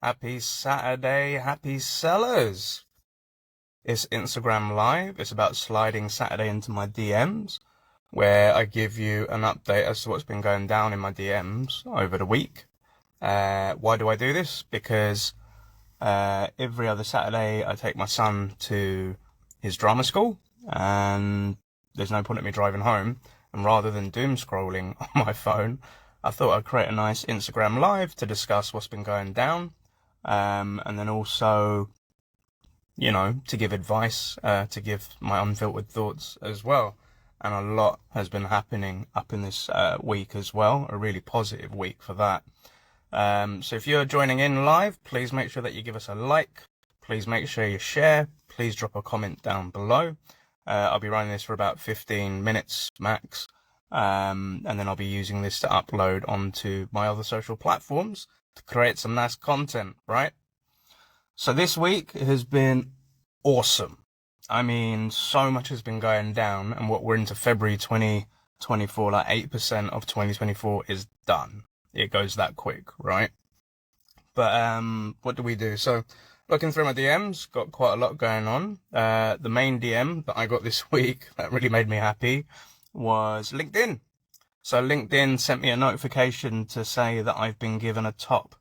Happy Saturday, happy sellers. It's Instagram Live. It's about sliding Saturday into my DMs, where I give you an update as to what's been going down in my DMs over the week. Why do I do this? Because every other Saturday I take my son to his drama school, and there's no point in me driving home. And rather than doom scrolling on my phone, I thought I'd create a nice Instagram Live to discuss what's been going down. And then also, to give advice, to give my unfiltered thoughts as well. And a lot has been happening up in this week as well, a really positive week for that. So if you're joining in live, please make sure that you give us a like. Please make sure you share. Please drop a comment down below. I'll be running this for about 15 minutes max. And then I'll be using this to upload onto my other social platforms to create some nice content, right? So this week has been awesome. I mean, so much has been going down, and what we're into February 2024, like 8% of 2024 is done. It goes that quick, right? But what do we do? So looking through my DMs, got quite a lot going on. The main DM that I got this week that really made me happy was LinkedIn. So LinkedIn sent me a notification to say that I've been given a top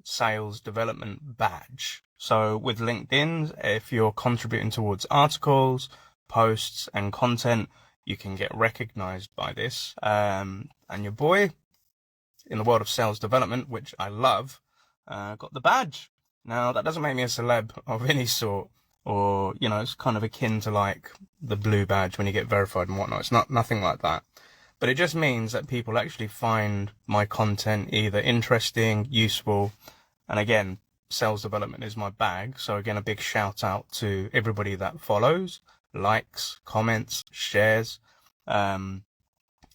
sales development badge. So with LinkedIn, if you're contributing towards articles, posts, and content, you can get recognized by this. And your boy, in the world of sales development, which I love, got the badge. Now, that doesn't make me a celeb of any sort, or, it's kind of akin to like the blue badge when you get verified and whatnot. It's nothing like that. But it just means that people actually find my content either interesting, useful, and again, sales development is my bag. So again, a big shout out to everybody that follows, likes, comments, shares, and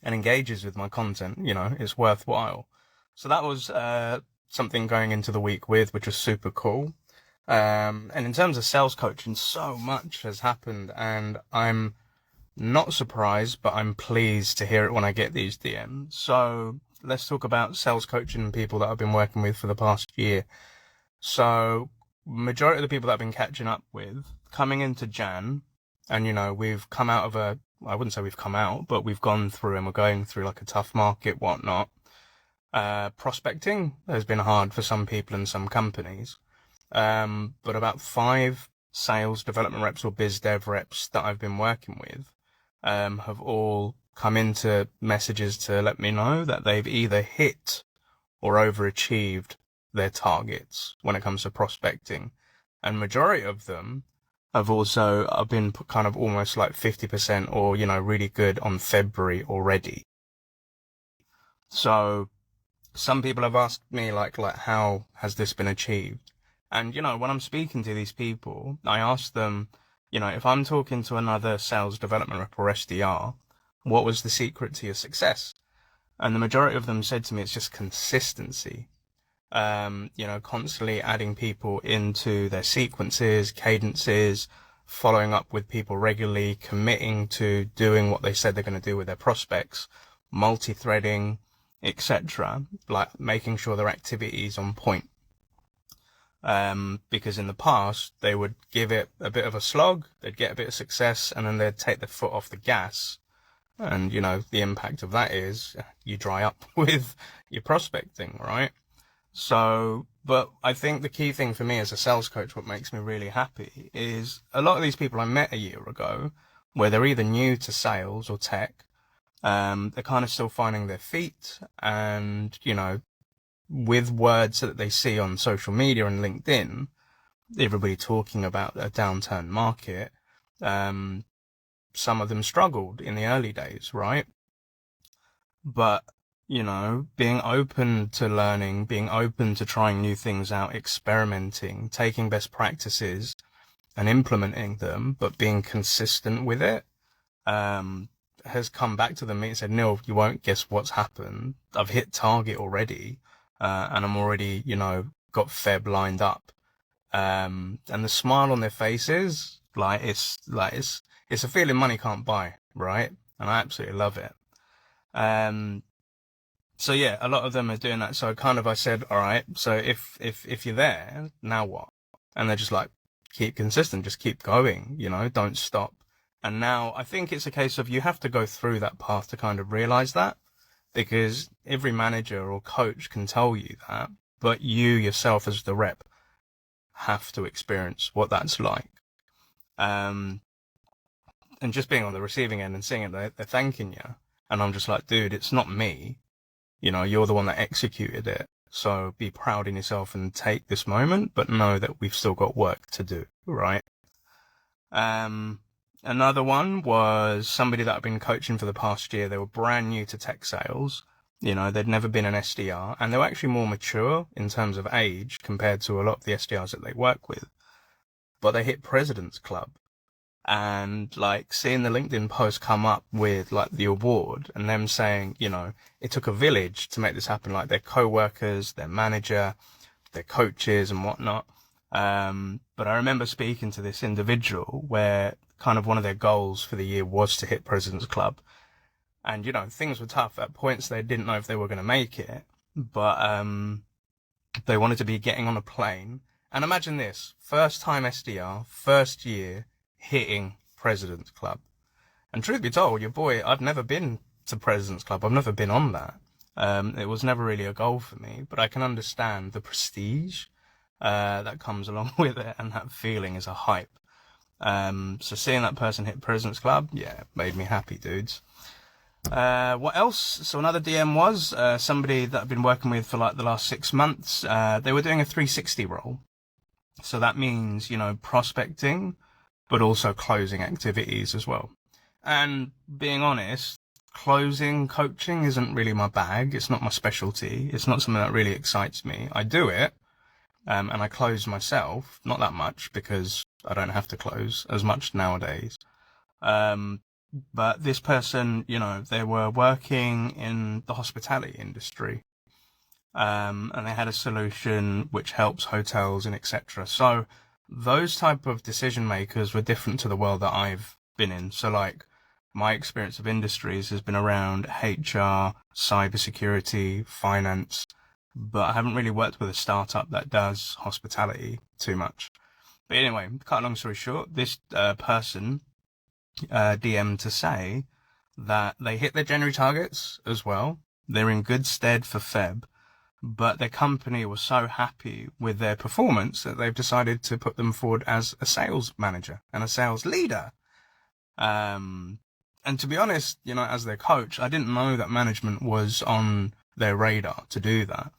engages with my content. It's worthwhile. So that was something going into the week with, which was super cool. And in terms of sales coaching, so much has happened, and I'm not surprised, but I'm pleased to hear it when I get these DMs. So let's talk about sales coaching and people that I've been working with for the past year. So majority of the people that I've been catching up with coming into Jan, and we've come out of I wouldn't say we've come out, but we've gone through and we're going through like a tough market, whatnot. Prospecting has been hard for some people and some companies. But about 5 sales development reps or biz dev reps that I've been working with have all come into messages to let me know that they've either hit or overachieved their targets when it comes to prospecting. And majority of them have also been kind of almost like 50% or, really good on February already. So some people have asked me like how has this been achieved? And, when I'm speaking to these people, I ask them, if I'm talking to another sales development rep or SDR, what was the secret to your success? And the majority of them said to me, it's just consistency. Constantly adding people into their sequences, cadences, following up with people regularly, committing to doing what they said they're going to do with their prospects, multi-threading, etc., like making sure their activity is on point. Because in the past, they would give it a bit of a slog, they'd get a bit of success, and then they'd take their foot off the gas. And, the impact of that is you dry up with your prospecting, right? So, but I think the key thing for me as a sales coach, what makes me really happy is a lot of these people I met a year ago, where they're either new to sales or tech, they're kind of still finding their feet, and, with words that they see on social media and LinkedIn, everybody talking about a downturn market, some of them struggled in the early days, right? But, being open to learning, being open to trying new things out, experimenting, taking best practices and implementing them, but being consistent with it, has come back to them and said, Neil, you won't guess what's happened. I've hit target already. And I'm already, got Feb lined up. And the smile on their faces, it's a feeling money can't buy, right? And I absolutely love it. So yeah, a lot of them are doing that. So kind of I said, all right, so if you're there, now what? And they're just like, keep consistent, just keep going, don't stop. And now I think it's a case of you have to go through that path to kind of realize that, because every manager or coach can tell you that, but you yourself as the rep have to experience what that's like. And just being on the receiving end and seeing it, they're thanking you. And I'm just like, dude, it's not me. You're the one that executed it. So be proud in yourself and take this moment, but know that we've still got work to do, right? Another one was somebody that I've been coaching for the past year. They were brand new to tech sales. They'd never been an SDR, and they were actually more mature in terms of age compared to a lot of the SDRs that they work with. But they hit President's Club. And like seeing the LinkedIn post come up with like the award and them saying, it took a village to make this happen, like their co-workers, their manager, their coaches and whatnot. But I remember speaking to this individual where kind of one of their goals for the year was to hit President's Club. And, things were tough. At points they didn't know if they were going to make it, but they wanted to be getting on a plane. And imagine this, first time SDR, first year, hitting President's Club. And truth be told, your boy, I've never been to President's Club. I've never been on that. It was never really a goal for me, but I can understand the prestige that comes along with it, and that feeling is a hype. So seeing that person hit President's Club, yeah, made me happy, dudes. What else? So another DM was somebody that I've been working with for like the last 6 months. They were doing a 360 role. So that means, prospecting, but also closing activities as well. And being honest, closing coaching isn't really my bag. It's not my specialty. It's not something that really excites me. I do it, and I close myself, not that much because I don't have to close as much nowadays. But this person, they were working in the hospitality industry, and they had a solution which helps hotels and etc. So those type of decision makers were different to the world that I've been in. So like my experience of industries has been around HR, cybersecurity, finance, but I haven't really worked with a startup that does hospitality too much. But anyway, cut a long story short, this person DM to say that they hit their January targets as well. They're in good stead for Feb, but their company was so happy with their performance that they've decided to put them forward as a sales manager and a sales leader. And to be honest, as their coach, I didn't know that management was on their radar to do that.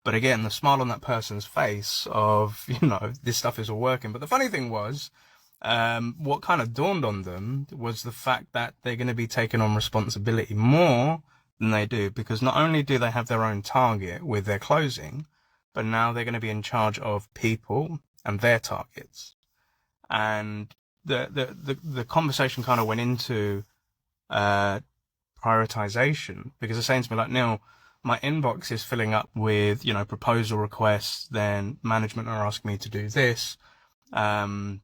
But again, the smile on that person's face of, this stuff is all working. But the funny thing was, what kind of dawned on them was the fact that they're going to be taking on responsibility more than they do, because not only do they have their own target with their closing, but now they're going to be in charge of people and their targets. And the conversation kind of went into prioritization, because they're saying to me like, Neil, my inbox is filling up with, proposal requests, then management are asking me to do this. And,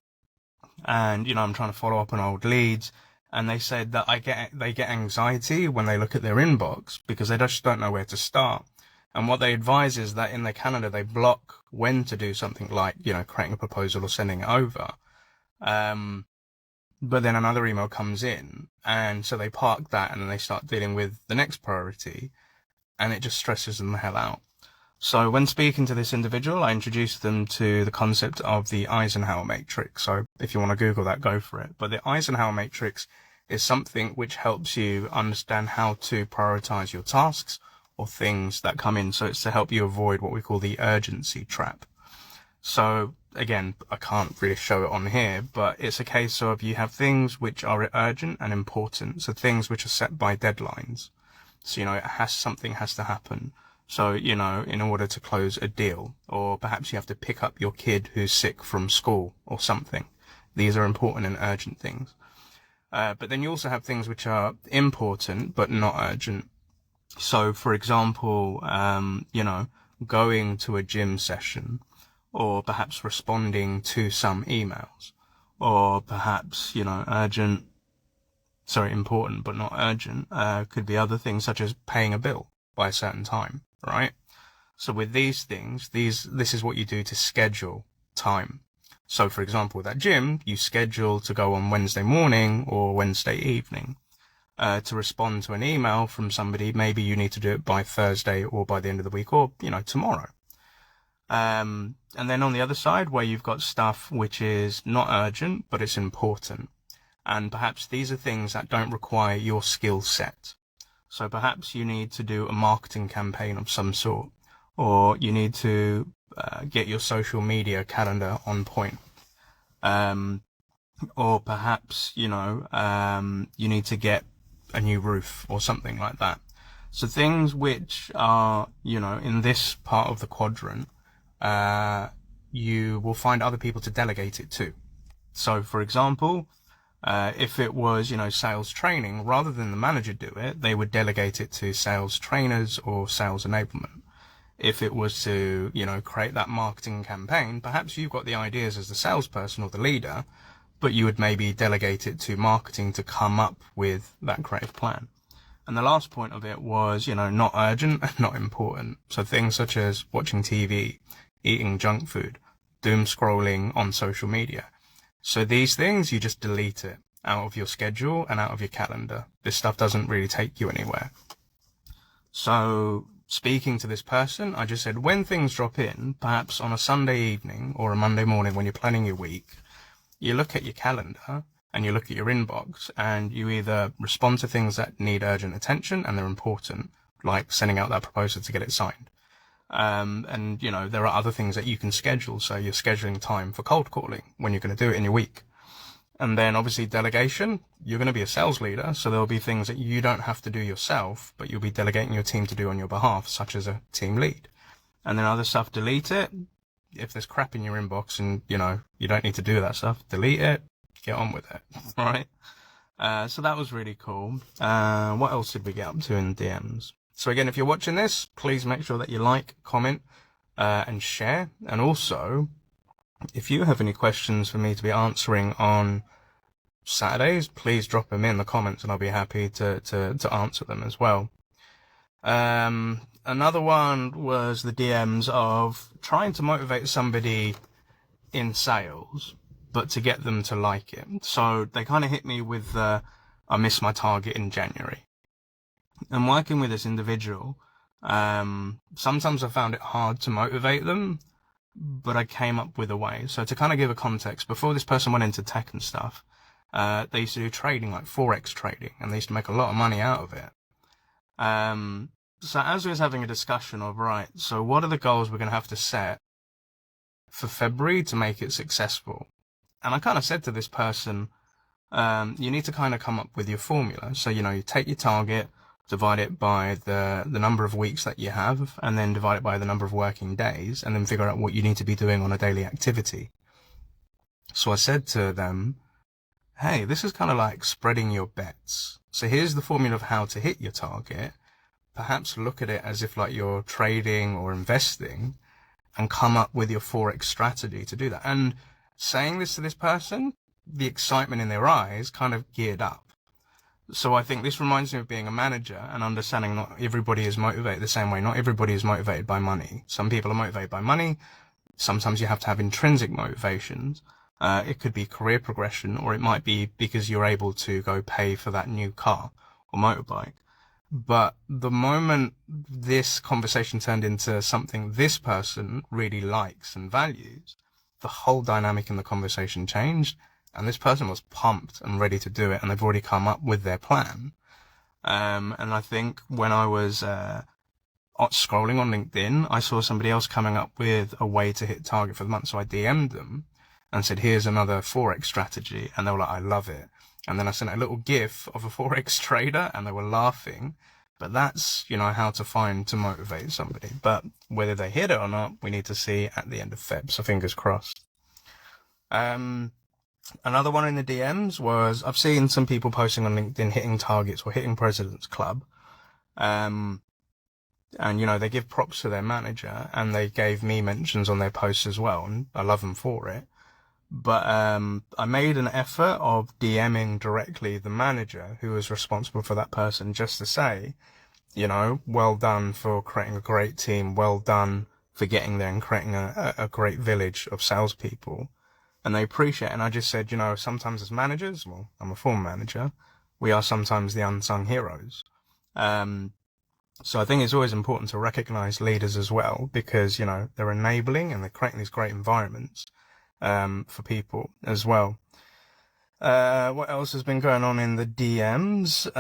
I'm trying to follow up on old leads. And they said that they get anxiety when they look at their inbox because they just don't know where to start. And what they advise is that in their calendar, they block when to do something like, creating a proposal or sending it over. But then another email comes in, and so they park that and then they start dealing with the next priority, and it just stresses them the hell out. So when speaking to this individual, I introduced them to the concept of the Eisenhower matrix. So if you want to Google that, go for it. But the Eisenhower matrix is something which helps you understand how to prioritize your tasks or things that come in. So it's to help you avoid what we call the urgency trap. So again, I can't really show it on here, but it's a case of you have things which are urgent and important. So things which are set by deadlines. So, something has to happen. So, in order to close a deal, or perhaps you have to pick up your kid who's sick from school or something. These are important and urgent things. But then you also have things which are important, but not urgent. So, for example, going to a gym session, or perhaps responding to some emails, or perhaps, important but not urgent, could be other things such as paying a bill, by a certain time, right? So with these things, this is what you do to schedule time. So for example, with that gym, you schedule to go on Wednesday morning or Wednesday evening. To respond to an email from somebody, maybe you need to do it by Thursday or by the end of the week or, tomorrow. And then on the other side, where you've got stuff which is not urgent, but it's important. And perhaps these are things that don't require your skill set. So perhaps you need to do a marketing campaign of some sort, or you need to get your social media calendar on point. Or perhaps, you need to get a new roof or something like that. So things which are, in this part of the quadrant, you will find other people to delegate it to. So for example, if it was, sales training, rather than the manager do it, they would delegate it to sales trainers or sales enablement. If it was to, create that marketing campaign, perhaps you've got the ideas as the salesperson or the leader, but you would maybe delegate it to marketing to come up with that creative plan. And the last point of it was, not urgent and not important. So things such as watching TV, eating junk food, doom scrolling on social media. So these things, you just delete it out of your schedule and out of your calendar. This stuff doesn't really take you anywhere. So speaking to this person, I just said, when things drop in, perhaps on a Sunday evening or a Monday morning when you're planning your week, you look at your calendar and you look at your inbox and you either respond to things that need urgent attention and they're important, like sending out that proposal to get it signed. And there are other things that you can schedule. So you're scheduling time for cold calling when you're going to do it in your week. And then obviously delegation, you're going to be a sales leader. So there'll be things that you don't have to do yourself, but you'll be delegating your team to do on your behalf, such as a team lead. And then other stuff, delete it. If there's crap in your inbox and, you don't need to do that stuff, delete it, get on with it. All right. So that was really cool. What else did we get up to in DMs? So again, if you're watching this, please make sure that you like, comment, and share. And also, if you have any questions for me to be answering on Saturdays, please drop them in the comments and I'll be happy to answer them as well. Another one was the DMs of trying to motivate somebody in sales, but to get them to like it. So they kind of hit me with I missed my target in January. And working with this individual, sometimes I found it hard to motivate them, but I came up with a way. So to kind of give a context, before this person went into tech and stuff, they used to do trading, like Forex trading, and they used to make a lot of money out of it. So as we was having a discussion of, right, so what are the goals we're going to have to set for February to make it successful? And I kind of said to this person, you need to kind of come up with your formula. So, you take your target, divide it by the number of weeks that you have, and then divide it by the number of working days, and then figure out what you need to be doing on a daily activity. So I said to them, hey, this is kind of like spreading your bets. So here's the formula of how to hit your target. Perhaps look at it as if like you're trading or investing and come up with your Forex strategy to do that. And saying this to this person, the excitement in their eyes kind of geared up. So I think this reminds me of being a manager and understanding not everybody is motivated the same way. Not everybody is motivated by money. Some people are motivated by money. Sometimes you have to have intrinsic motivations. It could be career progression, or it might be because you're able to go pay for that new car or motorbike. But the moment this conversation turned into something this person really likes and values, the whole dynamic in the conversation changed, and this person was pumped and ready to do it, and they've already come up with their plan. And I think when I was scrolling on LinkedIn, I saw somebody else coming up with a way to hit target for the month, so I DM'd them and said, here's another Forex strategy, and they were like, I love it. And then I sent a little GIF of a Forex trader and they were laughing. But that's, how to motivate somebody. But whether they hit it or not, we need to see at the end of Feb. So fingers crossed. Another one in the DMs was, I've seen some people posting on LinkedIn hitting targets or hitting President's Club. And, they give props to their manager and they gave me mentions on their posts as well. And I love them for it. But I made an effort of DMing directly the manager who was responsible for that person, just to say, well done for creating a great team. Well done for getting there and creating a great village of salespeople. And they appreciate it. And I just said, sometimes as managers, well, I'm a former manager, we are sometimes the unsung heroes. So I think it's always important to recognize leaders as well, because, they're enabling and they're creating these great environments, for people as well. What else has been going on in the DMs?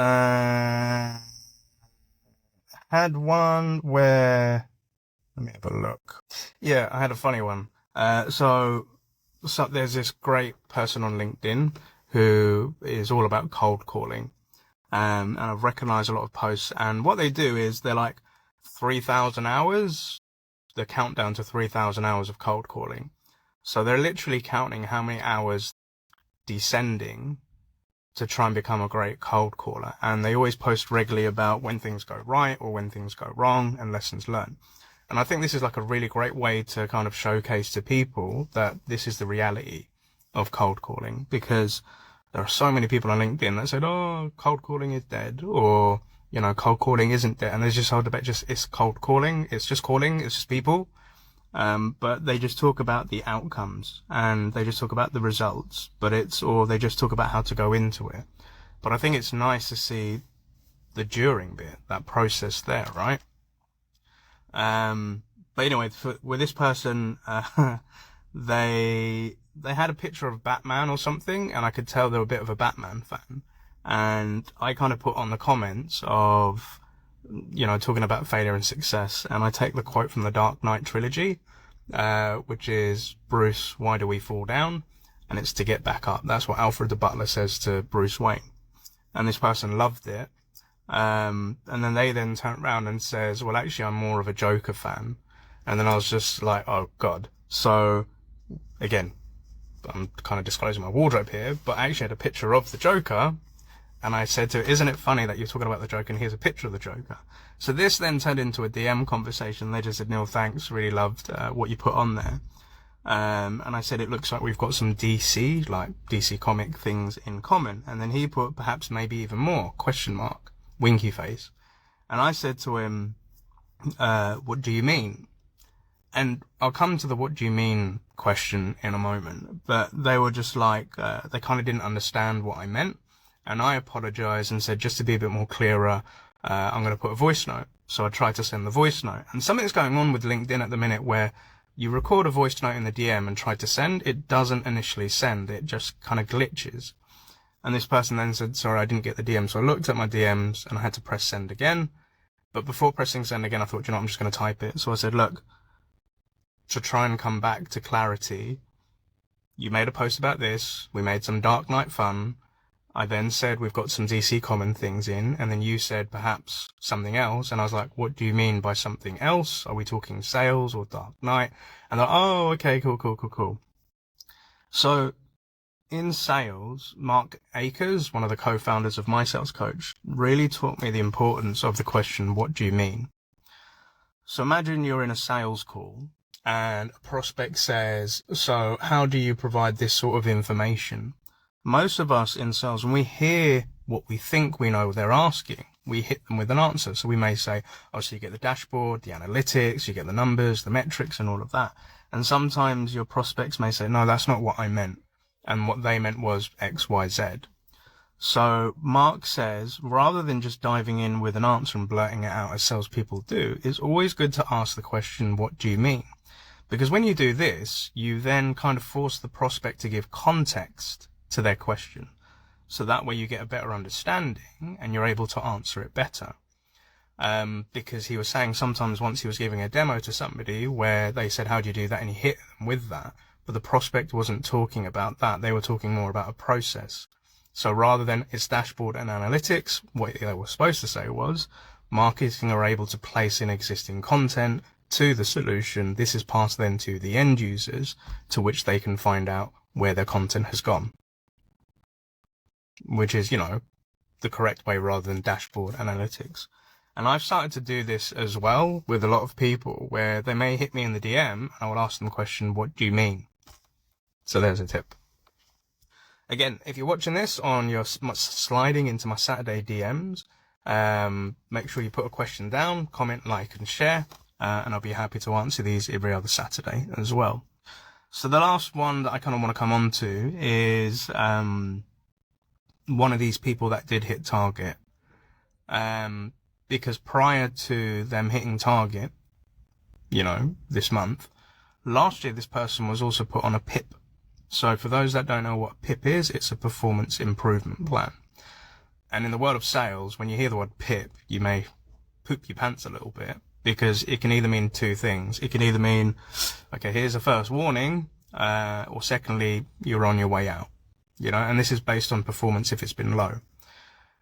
Had one where, let me have a look. Yeah, I had a funny one. So there's this great person on LinkedIn who is all about cold calling. And I've recognized a lot of posts, and what they do is they're like 3,000 hours, the countdown to 3,000 hours of cold calling. So they're literally counting how many hours descending to try and become a great cold caller. And they always post regularly about when things go right or when things go wrong and lessons learned. And I think this is like a really great way to kind of showcase to people that this is the reality of cold calling, because there are so many people on LinkedIn that said, oh, cold calling is dead, or, cold calling isn't dead. And there's just whole debate, it's cold calling, it's just calling, it's just people. But they just talk about the outcomes and they just talk about the results, or they just talk about how to go into it. But I think it's nice to see the during bit, that process there, right? But anyway, with this person, they had a picture of Batman or something, and I could tell they were a bit of a Batman fan. And I kind of put on the comments of, talking about failure and success, and I take the quote from the Dark Knight trilogy, which is, Bruce, why do we fall down? And it's to get back up. That's what Alfred the Butler says to Bruce Wayne. And this person loved it. And then they then turn around and says, well, actually, I'm more of a Joker fan. And then I was just like, oh God. So again, I'm kind of disclosing my wardrobe here, but I actually had a picture of the Joker. And I said to her, isn't it funny that you're talking about the Joker and here's a picture of the Joker? So this then turned into a DM conversation. They just said, Neil, thanks. Really loved what you put on there. And I said, it looks like we've got some DC comic things in common. And then he put, perhaps maybe even more, ? Winky face. And I said to him, what do you mean? And I'll come to the what do you mean question in a moment. But they were just like, they kind of didn't understand what I meant. And I apologized and said, just to be a bit more clearer, I'm going to put a voice note. So I tried to send the voice note. And something's going on with LinkedIn at the minute where you record a voice note in the DM and try to send, it doesn't initially send. It just kind of glitches. And this person then said, sorry, I didn't get the DM. So I looked at my DMs and I had to press send again. But before pressing send again, I thought, I'm just going to type it. So I said, look, to try and come back to clarity, you made a post about this. We made some Dark Knight fun. I then said, we've got some DC common things in. And then you said perhaps something else. And I was like, what do you mean by something else? Are we talking sales or Dark Knight? And they're like, oh, okay, cool. So in sales, Mark Akers, one of the co-founders of My Sales Coach, really taught me the importance of the question, what do you mean? So imagine you're in a sales call and a prospect says, so how do you provide this sort of information? Most of us in sales, when we hear what we think we know they're asking, we hit them with an answer. So we may say, oh, so you get the dashboard, the analytics, you get the numbers, the metrics and all of that. And sometimes your prospects may say, no, that's not what I meant. And what they meant was X, Y, Z. So Mark says, rather than just diving in with an answer and blurting it out as salespeople do, it's always good to ask the question, what do you mean? Because when you do this, you then kind of force the prospect to give context to their question. So that way you get a better understanding and you're able to answer it better. Because he was saying sometimes once he was giving a demo to somebody where they said, how do you do that? And he hit them with that. But the prospect wasn't talking about that. They were talking more about a process. So rather than it's dashboard and analytics, what they were supposed to say was marketing are able to place in existing content to the solution. This is passed then to the end users, to which they can find out where their content has gone. Which is, the correct way rather than dashboard analytics. And I've started to do this as well with a lot of people where they may hit me in the DM and I will ask them the question, what do you mean? So there's a tip. Again, if you're watching this on your sliding into my Saturday DMs, Make sure you put a question down, comment, like, and share, and I'll be happy to answer these every other Saturday as well. So the last one that I kind of want to come on to is one of these people that did hit target. Because prior to them hitting target, this month, last year this person was also put on a PIP. So for those that don't know what PIP is, it's a performance improvement plan. And in the world of sales, when you hear the word PIP, you may poop your pants a little bit, because it can either mean two things. It can either mean, okay, here's a first warning, or secondly, you're on your way out, and this is based on performance if it's been low.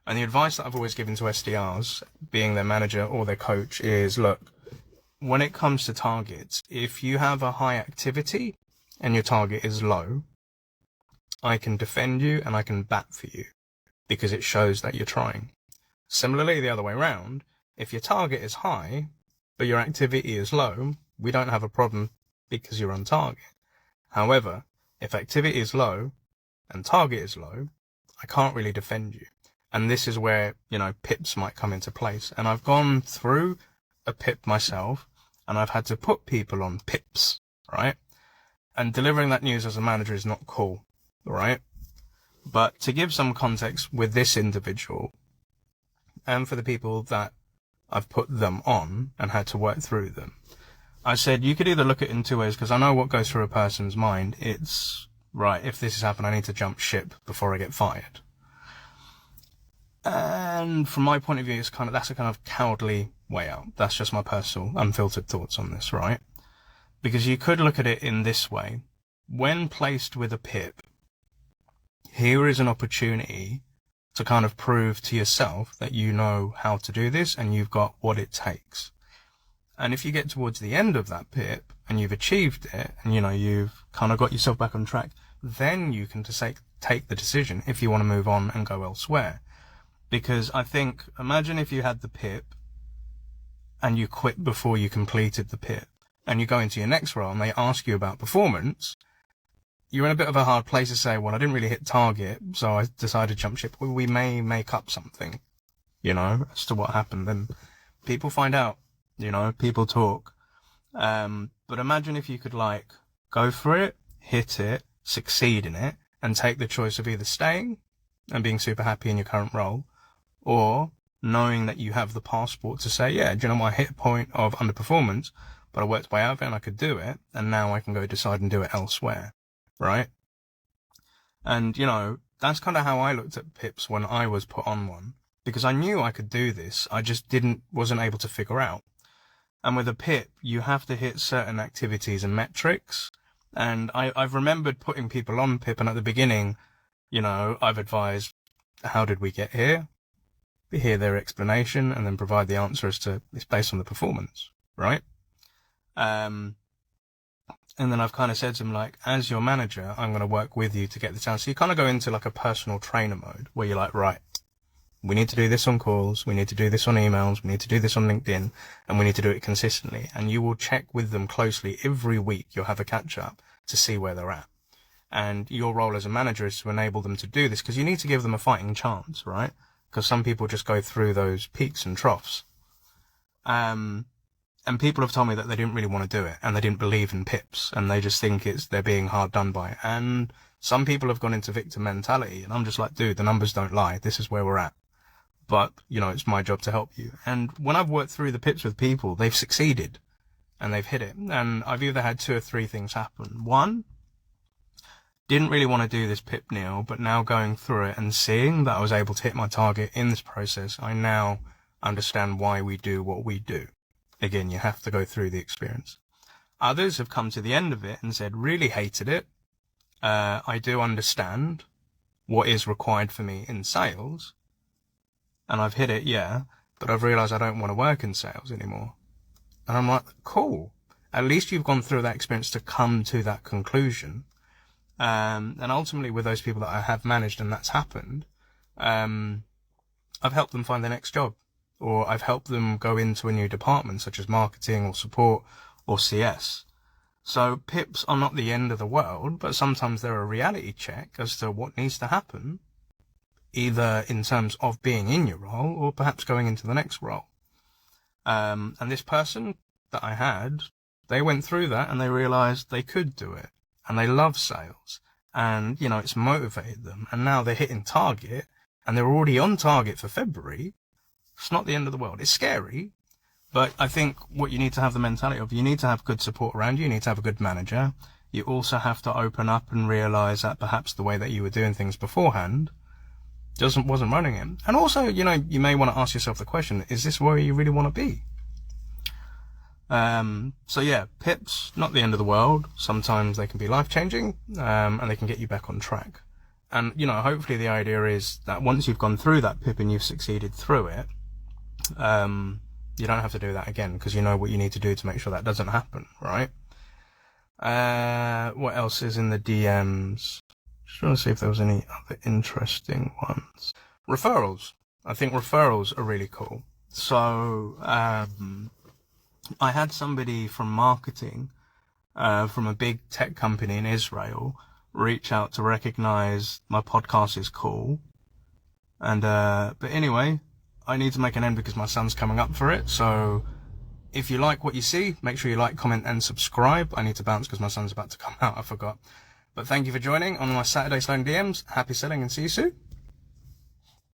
And the advice that I've always given to SDRs, being their manager or their coach, is, look, when it comes to targets, if you have a high activity and your target is low, I can defend you and I can bat for you, because it shows that you're trying. Similarly, the other way around, if your target is high, but your activity is low, we don't have a problem because you're on target. However, if activity is low and target is low, I can't really defend you. And this is where, PIPs might come into place. And I've gone through a PIP myself, and I've had to put people on PIPs, right? And delivering that news as a manager is not cool, right? But to give some context with this individual, and for the people that I've put them on and had to work through them, I said you could either look at it in two ways, because I know what goes through a person's mind. It's, right, if this has happened, I need to jump ship before I get fired. And from my point of view, that's a kind of cowardly way out. That's just my personal, unfiltered thoughts on this, right? Because you could look at it in this way. When placed with a PIP, here is an opportunity to kind of prove to yourself that you know how to do this and you've got what it takes. And if you get towards the end of that PIP and you've achieved it and, you've kind of got yourself back on track, then you can take the decision if you want to move on and go elsewhere. Because I think, imagine if you had the PIP and you quit before you completed the PIP, and you go into your next role and they ask you about performance, you're in a bit of a hard place to say, well, I didn't really hit target, so I decided to jump ship. Well, we may make up something, as to what happened. And people find out, people talk. But imagine if you could go for it, hit it, succeed in it, and take the choice of either staying and being super happy in your current role, or knowing that you have the passport to say, yeah, do you know what, I hit a point of underperformance, but I worked my way out of it and I could do it, and now I can go decide and do it elsewhere, right? And, that's kind of how I looked at PIPs when I was put on one, because I knew I could do this, I just wasn't able to figure out. And with a PIP, you have to hit certain activities and metrics, and I've remembered putting people on PIP, and at the beginning, I've advised, how did we get here? Hear their explanation, and then provide the answer as to, it's based on the performance, right? And then I've kind of said to them, as your manager, I'm going to work with you to get this down. So you kind of go into a personal trainer mode, where you're right, we need to do this on calls, we need to do this on emails, we need to do this on LinkedIn, and we need to do it consistently. And you will check with them closely every week. You'll have a catch up to see where they're at. And your role as a manager is to enable them to do this, because you need to give them a fighting chance, right? Because some people just go through those peaks and troughs. And people have told me that they didn't really want to do it, and they didn't believe in PIPs, and they just think they're being hard done by. And some people have gone into victim mentality, and I'm just like, dude, the numbers don't lie. This is where we're at. But, it's my job to help you. And when I've worked through the PIPs with people, they've succeeded, and they've hit it. And I've either had two or three things happen. One, didn't really want to do this PIP, Neil, but now going through it and seeing that I was able to hit my target in this process, I now understand why we do what we do. Again, you have to go through the experience. Others have come to the end of it and said, really hated it. I do understand what is required for me in sales, and I've hit it, yeah, but I've realized I don't want to work in sales anymore. And I'm like, cool. At least you've gone through that experience to come to that conclusion. And ultimately with those people that I have managed and that's happened, I've helped them find their next job, or I've helped them go into a new department such as marketing or support or CS. So PIPs are not the end of the world, but sometimes they're a reality check as to what needs to happen either in terms of being in your role or perhaps going into the next role. And this person that I had, they went through that and they realized they could do it, and they love sales, and, you know, it's motivated them, and now they're hitting target and they're already on target for February. It's not the end of the world. It's scary, but I think what you need to have the mentality of, you need to have good support around you. You need to have a good manager. You also have to open up and realize that perhaps the way that you were doing things beforehand wasn't running it. And also, you know, you may want to ask yourself the question, is this where you really want to be? So yeah, pips, not the end of the world. Sometimes they can be life-changing, and they can get you back on track. And, you know, hopefully the idea is that once you've gone through that pip and you've succeeded through it, you don't have to do that again, because you know what you need to do to make sure that doesn't happen, right? What else is in the DMs? Just trying to see if there was any other interesting ones. Referrals. I think referrals are really cool. So, I had somebody from marketing, from a big tech company in Israel, reach out to recognize my podcast is cool. And, but anyway, I need to make an end because my son's coming up for it. So if you like what you see, make sure you like, comment and subscribe. I need to bounce because my son's about to come out. I forgot. But thank you for joining on my Saturday Slowing DMs. Happy selling and see you soon.